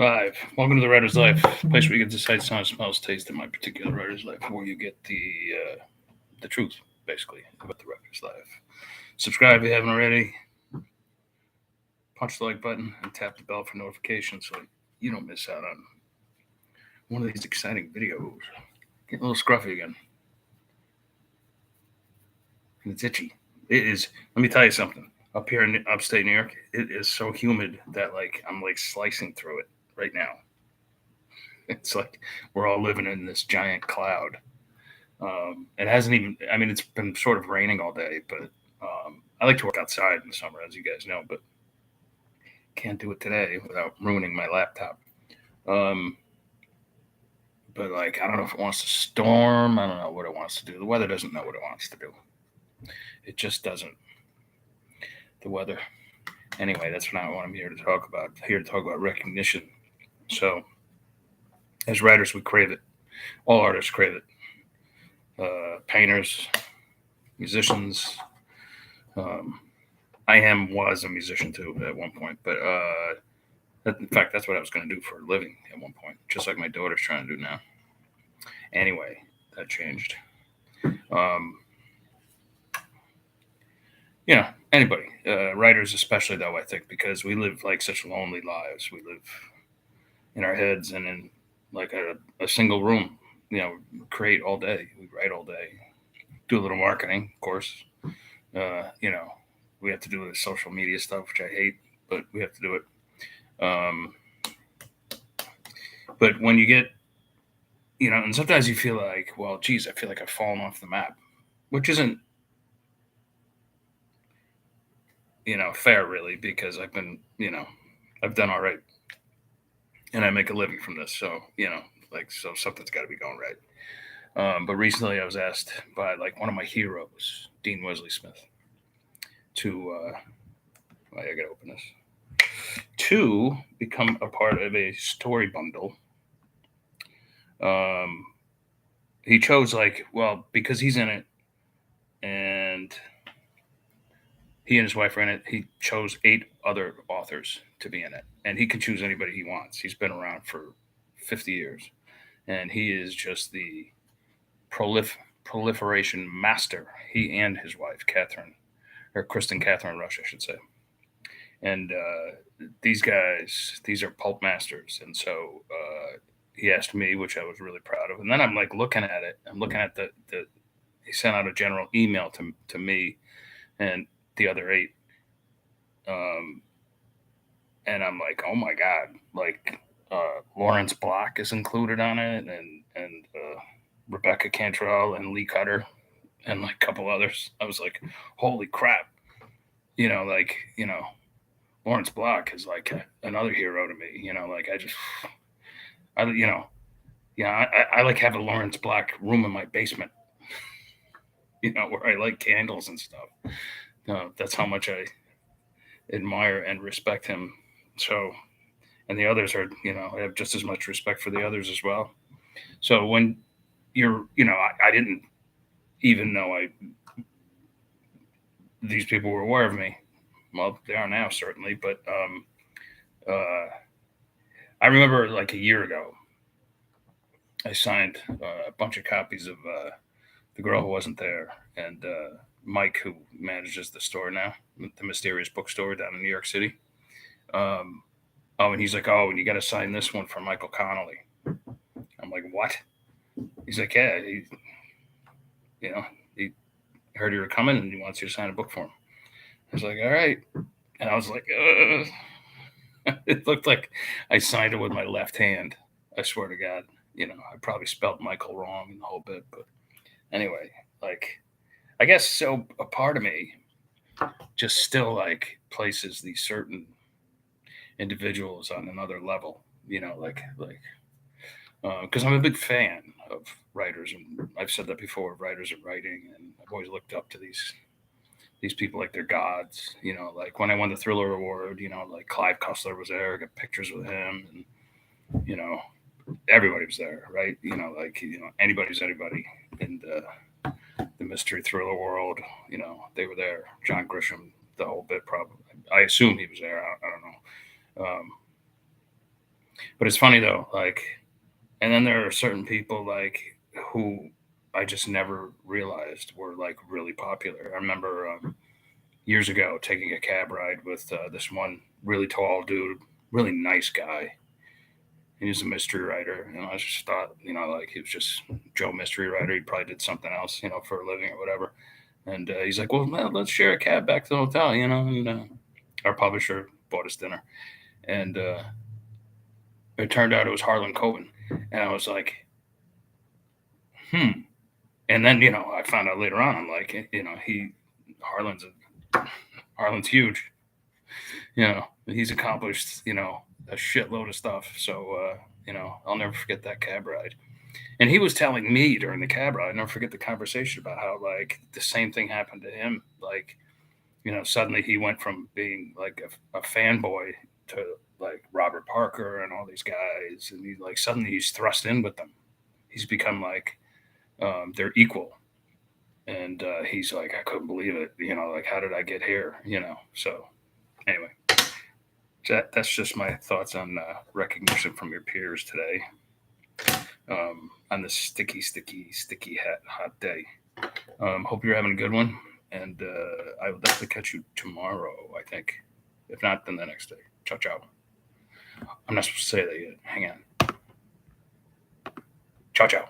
Live. Welcome to the Writer's Life, a place where you get to sight, sound, smells, taste in my particular writer's life, where you get the truth, basically, about the writer's life. Subscribe if you haven't already. Punch the like button and tap the bell for notifications so you don't miss out on one of these exciting videos. Getting a little scruffy again. And it's itchy. It is. Let me tell you something. Up here in upstate New York, it is so humid that I'm slicing through it right now. It's like we're all living in this giant cloud. It hasn't even, it's been sort of raining all day, but I like to work outside in the summer, as you guys know, but can't do it today without ruining my laptop. But I don't know if it wants to storm. I don't know what it wants to do. The weather doesn't know what it wants to do. It just doesn't. The weather. Anyway, that's not what I'm here to talk about. I'm here to talk about recognition. So, as writers, we crave it. All artists crave it. Painters, musicians. I was a musician too at one point, but in fact, that's what I was going to do for a living at one point, just like my daughter's trying to do now. Anyway, that changed. Anybody, writers especially, though, I think, because we live such lonely lives. We live in our heads and in a single room, create all day. We write all day, do a little marketing, of course. We have to do the social media stuff, which I hate, but we have to do it. But when you get, and sometimes you feel like, well, geez, I feel like I've fallen off the map, which isn't, fair really, because I've been, I've done all right and I make a living from this. So, so something's got to be going right. But recently I was asked by one of my heroes, Dean Wesley Smith, to, I gotta open this, to become a part of a story bundle. He chose because he's in it and he and his wife are in it. He chose 8 other authors to be in it, and he can choose anybody he wants. He's been around for 50 years, and he is just the proliferation master. He and his wife, Kristen Catherine Rush, I should say. And these guys, these are pulp masters, and so he asked me, which I was really proud of. And then I'm looking at it. I'm looking at the he sent out a general email to me and the other 8. And I'm like, oh my God, Lawrence Block is included on it, and Rebecca Cantrell and Lee Cutter and a couple others. I was like, holy crap. Lawrence Block is another hero to me. I have a Lawrence Block room in my basement, where I light candles and stuff. That's how much I admire and respect him. So, and the others are, I have just as much respect for the others as well. So when you're, I didn't even know these people were aware of me. Well, they are now, certainly. But I remember a year ago, I signed a bunch of copies of The Girl Who Wasn't There, and Mike, who manages the store now, the Mysterious Bookstore down in New York City. And he's like, oh, and you got to sign this one for Michael Connolly. I'm like, what? He's like, yeah, he heard you were coming and he wants you to sign a book for him. I was like, all right. And I was like, it looked like I signed it with my left hand. I swear to God, I probably spelled Michael wrong in the whole bit. But anyway, I guess so a part of me just still places these certain individuals on another level, because I'm a big fan of writers, and I've said that before, writers and writing, and I've always looked up to these people like they're gods. When I won the Thriller Award, Clive Cussler was there. I got pictures with him, and everybody was there, right? Anybody's anybody in the mystery thriller world. They were there. John Grisham, the whole bit. Probably, I assume he was there. I don't know. But it's funny though, like, and then there are certain people like who I just never realized were like really popular. I remember years ago taking a cab ride with this one really tall dude, really nice guy. He was a mystery writer, and I just thought, like he was just Joe Mystery Writer. He probably did something else, for a living or whatever. And he's like, "Well, man, let's share a cab back to the hotel," And our publisher bought us dinner, and it turned out it was Harlan Coben, and I was like, "Hmm." And then I found out later on. I'm like, Harlan's Harlan's huge. He's accomplished a shitload of stuff. So I'll never forget that cab ride. And he was telling me during the cab ride, I never forget the conversation about how like the same thing happened to him. Like, suddenly he went from being like a fanboy to like Robert Parker and all these guys, and he like suddenly he's thrust in with them. He's become like they're equal, and he's like, I couldn't believe it. Like how did I get here? So anyway, that's just my thoughts on recognition from your peers today on this sticky hot day. Hope you're having a good one, and I will definitely catch you tomorrow, I think. If not, then the next day. Ciao, ciao. I'm not supposed to say that yet. Hang on. Ciao, ciao.